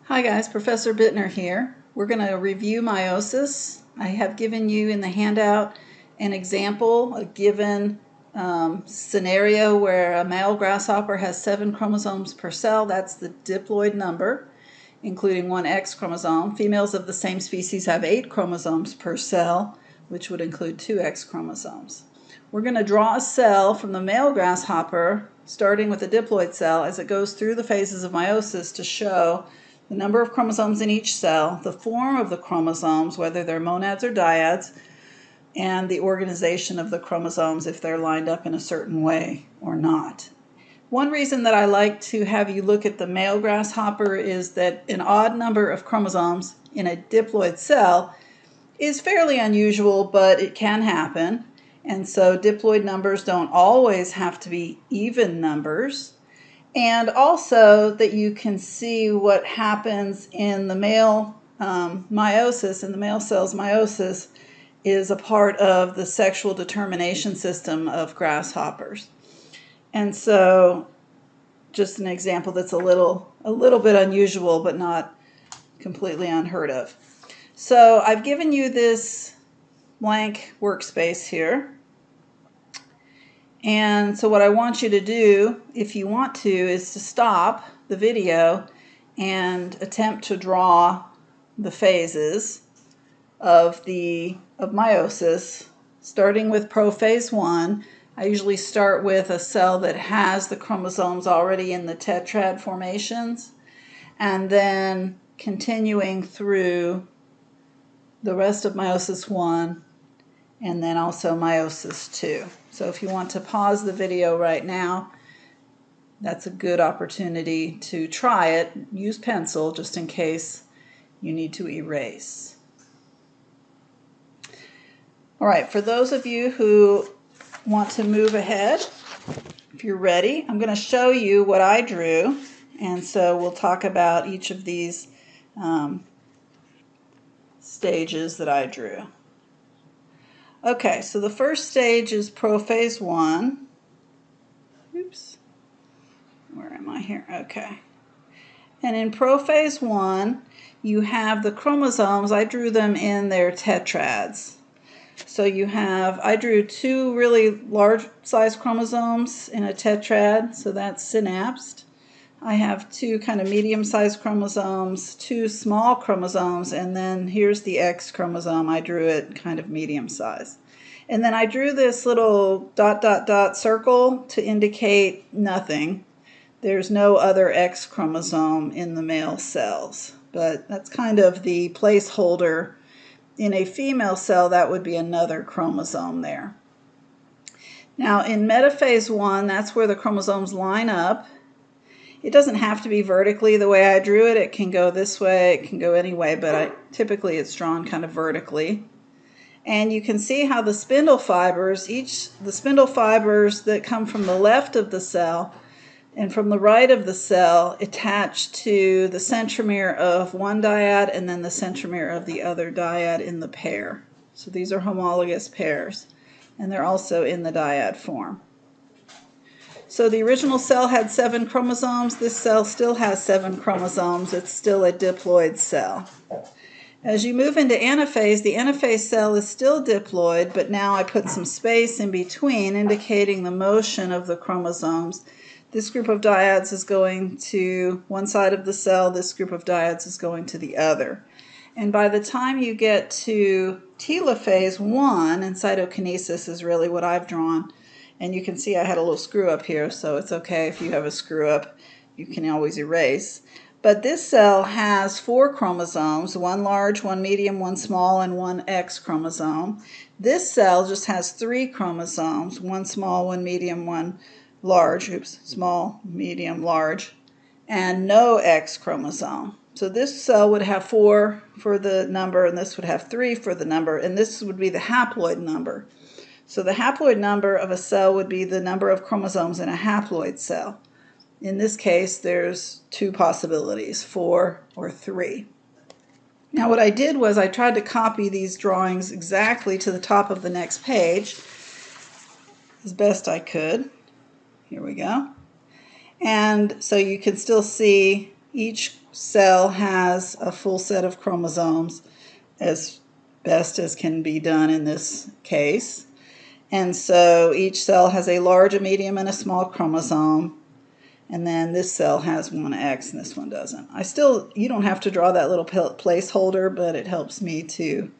Hi guys, Professor Bittner here. We're going to review meiosis. I have given you in the handout an example, a given scenario where a male grasshopper has 7 chromosomes per cell. That's the diploid number, including one X chromosome. Females of the same species have 8 chromosomes per cell, which would include 2 X chromosomes. We're going to draw a cell from the male grasshopper, starting with the diploid cell, as it goes through the phases of meiosis to show the number of chromosomes in each cell, the form of the chromosomes, whether they're monads or dyads, and the organization of the chromosomes if they're lined up in a certain way or not. One reason that I like to have you look at the male grasshopper is that an odd number of chromosomes in a diploid cell is fairly unusual, but it can happen. And so diploid numbers don't always have to be even numbers. And also that you can see what happens in the male meiosis, in the male cell's meiosis, is a part of the sexual determination system of grasshoppers. And so just an example that's a little bit unusual, but not completely unheard of. So I've given you this blank workspace here. And so what I want you to do, if you want to, is to stop the video and attempt to draw the phases of meiosis, starting with prophase I. I usually start with a cell that has the chromosomes already in the tetrad formations, and then continuing through the rest of meiosis I, and then also meiosis II. So if you want to pause the video right now, that's a good opportunity to try it. Use pencil just in case you need to erase. All right, for those of you who want to move ahead, if you're ready, I'm going to show you what I drew, and so we'll talk about each of these stages that I drew. Okay, so the first stage is prophase I. Oops, where am I here? Okay. And in prophase I, you have the chromosomes. I drew them in their tetrads. So you have, I drew 2 really large size chromosomes in a tetrad, so that's synapsed. I have 2 kind of medium-sized chromosomes, 2 small chromosomes, and then here's the X chromosome. I drew it kind of medium-sized. And then I drew this little ... circle to indicate nothing. There's no other X chromosome in the male cells, but that's kind of the placeholder. In a female cell, that would be another chromosome there. Now in metaphase I, that's where the chromosomes line up. It doesn't have to be vertically the way I drew it. It can go this way, it can go any way, but typically it's drawn kind of vertically. And you can see how the spindle fibers, the spindle fibers that come from the left of the cell and from the right of the cell attach to the centromere of one dyad and then the centromere of the other dyad in the pair. So these are homologous pairs, and they're also in the dyad form. So the original cell had 7 chromosomes. This cell still has 7 chromosomes. It's still a diploid cell. As you move into anaphase, the anaphase cell is still diploid, but now I put some space in between, indicating the motion of the chromosomes. This group of dyads is going to one side of the cell. This group of dyads is going to the other. And by the time you get to telophase I, and cytokinesis is really what I've drawn, and you can see I had a little screw up here, so it's okay if you have a screw up. You can always erase. But this cell has 4 chromosomes, 1 large, 1 medium, 1 small, and 1 X chromosome. This cell just has 3 chromosomes, 1 small, 1 medium, 1 large, small, medium, large, and no X chromosome. So this cell would have 4 for the number, and this would have 3 for the number, and this would be the haploid number. So the haploid number of a cell would be the number of chromosomes in a haploid cell. In this case, there's 2 possibilities, 4 or 3. Now what I did was I tried to copy these drawings exactly to the top of the next page as best I could. Here we go. And so you can still see Each cell has a full set of chromosomes, as best as can be done in this case. And so each cell has a large, a medium, and a small chromosome. And then this cell has one X and this one doesn't. You don't have to draw that little placeholder, but it helps me to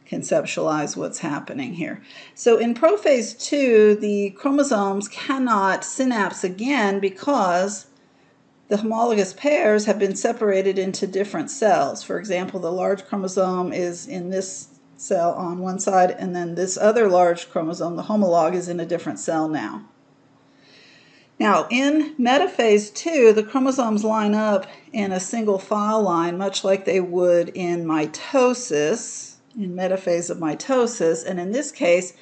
conceptualize what's happening here. So in prophase II, the chromosomes cannot synapse again because the homologous pairs have been separated into different cells. For example, the large chromosome is in this cell on one side, and then this other large chromosome, the homolog, is in a different cell now. Now, in metaphase II, the chromosomes line up in a single file line, much like they would in mitosis, in metaphase of mitosis, and in this case,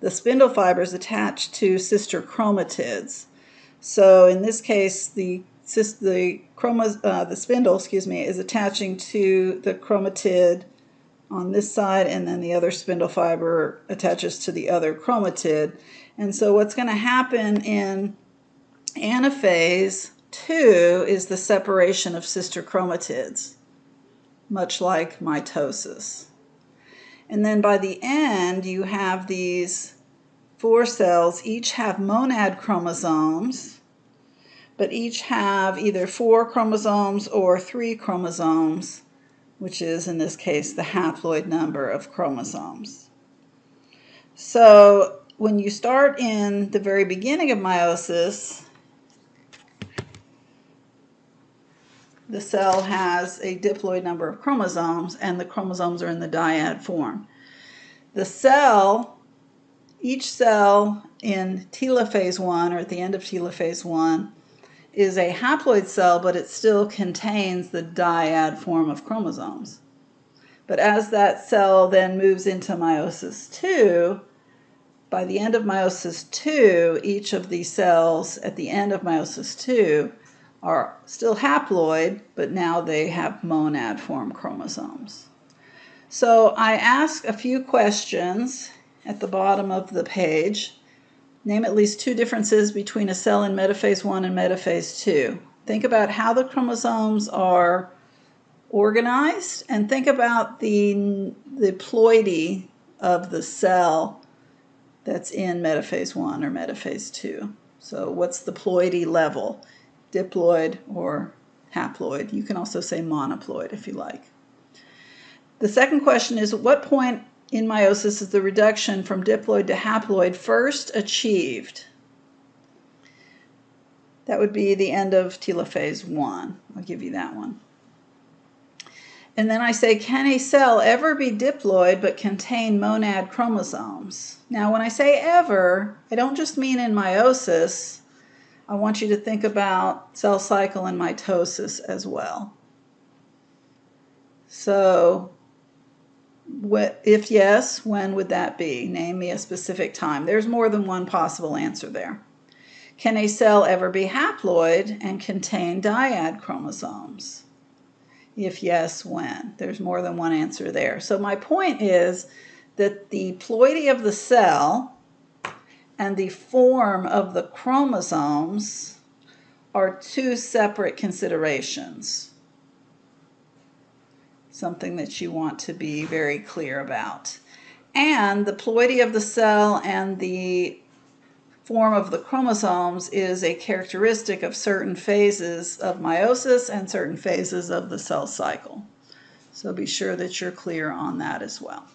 the spindle fibers attach to sister chromatids. So in this case, the spindle, is attaching to the chromatid on this side, and then the other spindle fiber attaches to the other chromatid. And so what's going to happen in anaphase II is the separation of sister chromatids, much like mitosis. And then by the end, you have these 4 cells, each have monad chromosomes, but each have either 4 chromosomes or 3 chromosomes, which is, in this case, the haploid number of chromosomes. So when you start in the very beginning of meiosis, the cell has a diploid number of chromosomes, and the chromosomes are in the dyad form. Each cell in telophase I, or at the end of telophase I, is a haploid cell, but it still contains the dyad form of chromosomes. But as that cell then moves into meiosis II, by the end of meiosis II, each of these cells at the end of meiosis II are still haploid, but now they have monad form chromosomes. So I ask a few questions at the bottom of the page. Name at least 2 differences between a cell in metaphase I and metaphase II. Think about how the chromosomes are organized, and think about the ploidy of the cell that's in metaphase I or metaphase II. So what's the ploidy level? Diploid or haploid. You can also say monoploid if you like. The second question is, at what point in meiosis is the reduction from diploid to haploid first achieved? That would be the end of telophase I. I'll give you that one. And then I say, can a cell ever be diploid but contain monad chromosomes? Now, when I say ever, I don't just mean in meiosis. I want you to think about cell cycle and mitosis as well. So, if yes, when would that be? Name me a specific time. There's more than one possible answer there. Can a cell ever be haploid and contain dyad chromosomes? If yes, when? There's more than one answer there. So my point is that the ploidy of the cell and the form of the chromosomes are 2 separate considerations. Something that you want to be very clear about. And the ploidy of the cell and the form of the chromosomes is a characteristic of certain phases of meiosis and certain phases of the cell cycle. So be sure that you're clear on that as well.